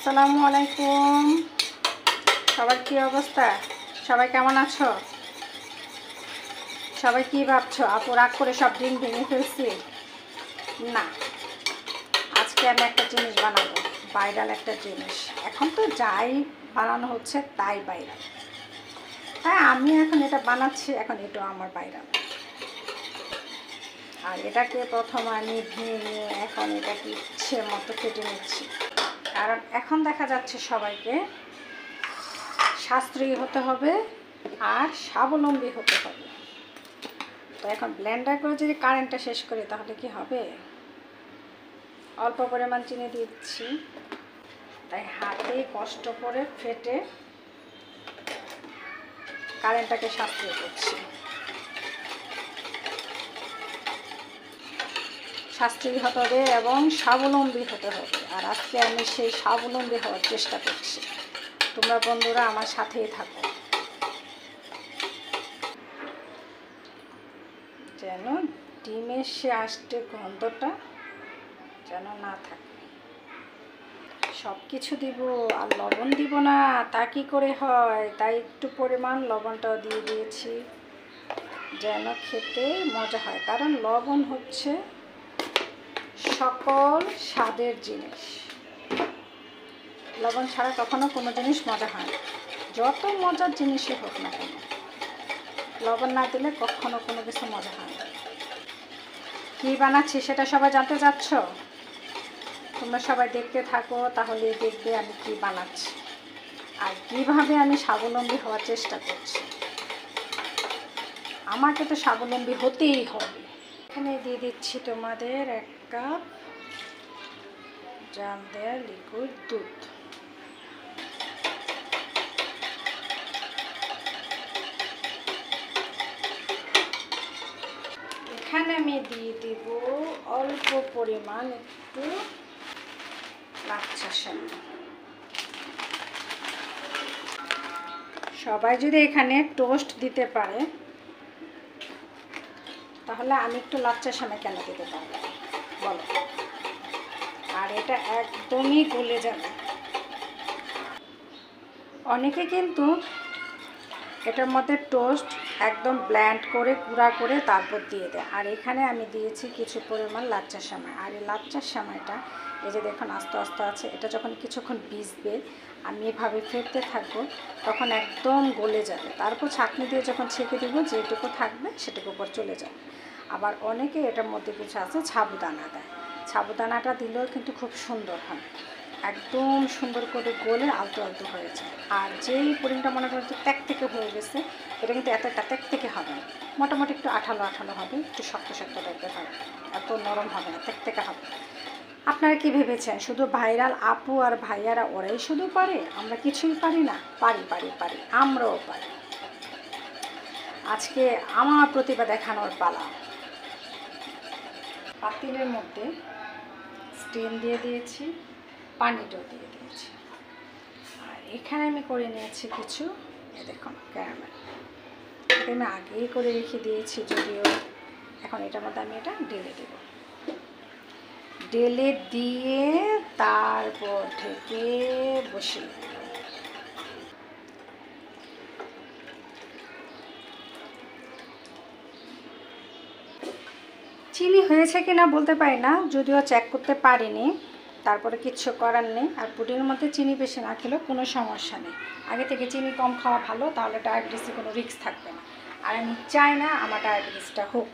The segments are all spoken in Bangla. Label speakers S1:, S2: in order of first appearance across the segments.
S1: আসসালামু আলাইকুম। সবার কি অবস্থা? সবাই কেমন আছো? সবাই কি ভাবছো? আপু রাগ করে সব ডিম ভেঙে ফেলছি? না, আজকে আমি একটা জিনিস বানাবো, ভাইরাল একটা জিনিস। এখন তো যাই বানানো হচ্ছে তাই ভাইরাল। হ্যাঁ, আমি এখন এটা বানাচ্ছি, এখন এটা আমার ভাইরাল। আর এটাকে প্রথম আমি ভেঙে এখন এটাকে ইচ্ছে মতো কেটে নিচ্ছি, কারণ এখন দেখা যাচ্ছে সবাইকে শাস্ত্রী হতে হবে আর স্বাবলম্বী হতে হবে। তো এখন ব্লেন্ডার করে যদি কারেন্টটা শেষ করি তাহলে কি হবে? অল্প পরিমাণ চিনি দিচ্ছি, তাই হাতে কষ্ট করে ফেটে কারেন্টটাকে সাশ্রয় করছি। শাস্ত্রী হতে হবে এবং স্বাবলম্বী হতে হবে। আর আজকে আমি সেই স্বাবলম্বী হওয়ার চেষ্টা করছি। তোমরা বন্ধুরা আমার সাথেই থাকো, যেন ডিমের সে আষ্টে গন্ধটা যেন না থাকে। সব কিছু দিব আর লবণ দিব না তা কি করে হয়? তাই একটু পরিমাণ লবণটাও দিয়ে দিয়েছি, যেন খেতে মজা হয়। কারণ লবণ হচ্ছে সকল স্বাদের জিনিস। লবণ ছাড়া কখনো কোনো জিনিস মজা হয় না, যত মজার জিনিসই হোক না কেন, লবণ না দিলে কখনো কোনো কিছু মজা হয় না। কী বানাচ্ছি সেটা সবাই জানতে চাচ্ছ? তোমরা সবাই দেখতে থাকো, তাহলে দেখবে আমি কি বানাচ্ছি আর কিভাবে আমি স্বাবলম্বী হওয়ার চেষ্টা করছি। আমাকে তো স্বাবলম্বী হতেই হবে। এখানে দিয়ে দিচ্ছি তোমাদের 1 কাপ জাল দেওয়া লিকুইড দুধ। এখানে আমি দিয়ে দেব অল্প পরিমাণ একটু লাচ্ছা সেমাই। সবাই যদি এখানে টোস্ট দিতে পারে তাহলে আমি একটু লাচ্ছা সেমাই কেন দিতে পারবো বলো? আর এটা একদমই গলে যাবে। অনেকে কিন্তু এটার মধ্যে টোস্ট একদম ব্ল্যান্ড করে গুঁড়া করে তারপর দিয়ে দেয়, আর এখানে আমি দিয়েছি কিছু পরিমাণ লাচ্ছা সেমাই। আর এই লাচ্ছা সেমাইটা এই যে দেখুন আস্তে আস্তে আছে, এটা যখন কিছুক্ষণ ভিজবে আমি এভাবে ফেটতে থাকবো তখন একদম গলে যাবে। তারপর ছাঁকনি দিয়ে যখন ছেঁকে দেবো যেটুকু থাকবে সেটুকু উপর চলে যাবে। আবার অনেকে এটার মধ্যে কিছু আছে সাবুদানা দেয়, সাবুদানাটা দিলেও কিন্তু খুব সুন্দর হয়, একদম সুন্দর করে গলে আলতো আলতো হয়েছে। আর যেই পুডিংটা মনে করেন যে ত্যাক থেকে হয়ে গেছে, এটা কিন্তু এতটা ত্যাক থেকে হবে না, মোটামুটি একটু আঠালো আঠালো হবে, একটু শক্ত শক্ত টাইপের হবে, এত নরম হবে না, ত্যাক থেকে হবে। আপনারা কি ভেবেছেন শুধু ভাইরাল আপু আর ভাইয়ারা ওরাই শুধু পারে? আমরা কিছুই পারি না? পারি পারি পারি, আমরাও পারি। আজকে আমার প্রতিভা দেখানোর পালা। পাতিলের মধ্যে স্টিম দিয়ে দিয়েছি, পানিটাও দিয়ে দিয়েছি, আর এখানে আমি করে নিয়েছি কিছু দেখুন ক্যারামেল। এটা আমি আগেই করে রেখে দিয়েছি যদিও। এখন এটার মধ্যে আমি এটা ঢেলে দেব, ঢেলে দিয়ে তারপর ঢেকে বসিয়ে দেব। চিনি হয়েছে কিনা বলতে পারি না, যদিও চেক করতে পারিনি, তারপরে কিচ্ছু করার নেই। আর পুডিংয়ের মধ্যে চিনি বেশি না খেলেও কোনো সমস্যা নেই, আগে থেকে চিনি কম খাওয়া ভালো, তাহলে ডায়াবেটিসে কোনো রিস্ক থাকবে না। আর আমি চাই না আমার ডায়াবেটিসটা হোক।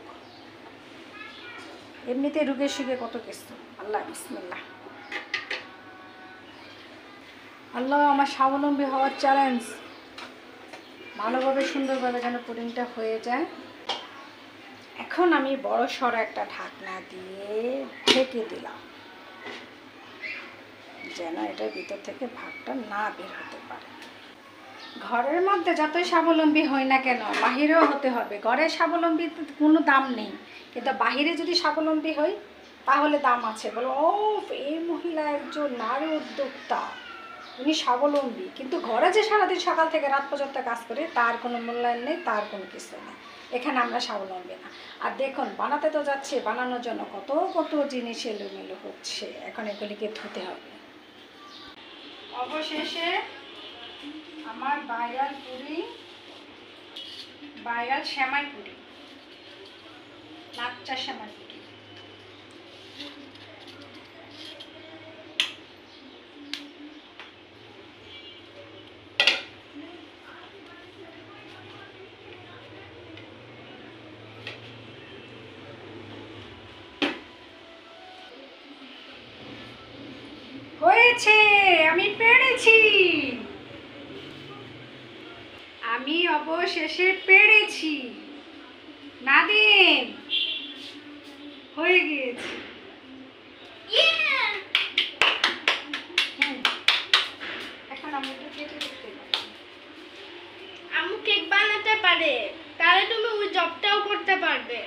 S1: এমনিতে রুগের সুগে কত কিছু। আল্লাহ বিসমিল্লাহ। আল্লাহ, আমার স্বাবলম্বী হওয়ার চ্যালেঞ্জ। ভালোভাবে সুন্দরভাবে যেন পুডিংটা হয়ে যায়। এখন আমি বড় সড়ো একটা ঢাকনা দিয়ে ঢেকে দিলাম, যেন এটার ভিতর থেকে ভাতটা না বের হতে পারে। ঘরের মধ্যে যতই স্বাবলম্বী হই না কেন বাহিরেও হতে হবে। ঘরে স্বাবলম্বীর কোনো দাম নেই, কিন্তু বাহিরে যদি স্বাবলম্বী হই তাহলে দাম আছে। বলো ও, এই মহিলা একজন নারী উদ্যোক্তা, উনি স্বাবলম্বী, কিন্তু ঘরে যে সারাদিন সকাল থেকে রাত পর্যন্ত কাজ করে তার কোনো মূল্যায়ন নেই, তার কোনো কিছু নেই। এখানে আমরা স্বাবলম্বী না। আর দেখুন বানাতে তো যাচ্ছে, বানানোর জন্য কত কত জিনিস এলোমেলো হচ্ছে, এখন এগুলিকে ধুতে হবে। অবশেষে আমার ভাইরাল পুরি, ভাইরাল সেমাই পুরি, লাচ্চা সেমাই পুরি। হয়েছে, আমি পেরেছি, আমি অবশেষে পেরেছি। নাদিম, হয়ে গিয়েছে। এখন আমি একটু কেটে দেখতে পাচ্ছি।
S2: আম্মু কেক বানাতে পারে, তাহলে তুমি ওই জবটাও করতে পারবে।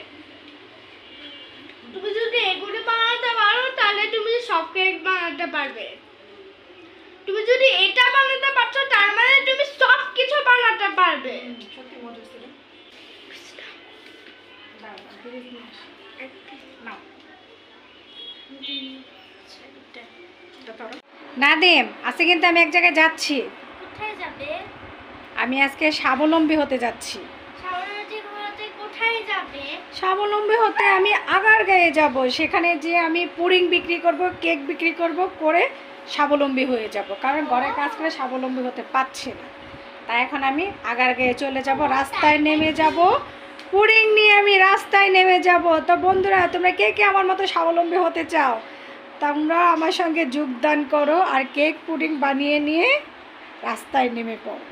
S2: তুমি যদি এগুলো বানাতে পারো তাহলে তুমি সব কেক বানাতে পারবে। তুমি যদি এটা বানাতে পারছো তার মানে তুমি সব কিছু বানাতে পারবে।
S1: সত্যি মজা ছিল। দাও, নাও। নাদিম, আজকে কিন্তু আমি এক জায়গায় যাচ্ছি।
S2: কোথায় যাবে?
S1: আমি আজকে স্বাবলম্বী হতে যাচ্ছি।
S2: কোথায় যাবে?
S1: স্বাবলম্বী হতে আমি আগারগাঁয়ে যাব। সেখানে যে আমি পুডিং বিক্রি করব, কেক বিক্রি করব, করে স্বাবলম্বী হয়ে যাব। কারণ ঘরের কাজ করে স্বাবলম্বী হতে পারছি না, তাই এখন আমি আগারগাঁয়ে চলে যাব, রাস্তায় নেমে যাব, পুডিং নিয়ে আমি রাস্তায় নেমে যাব। তো বন্ধুরা, তোমরা কে কে আমার মতো স্বাবলম্বী হতে চাও, তোমরা আমার সঙ্গে যোগদান করো আর কেক পুডিং বানিয়ে নিয়ে রাস্তায় নেমে পড়ো।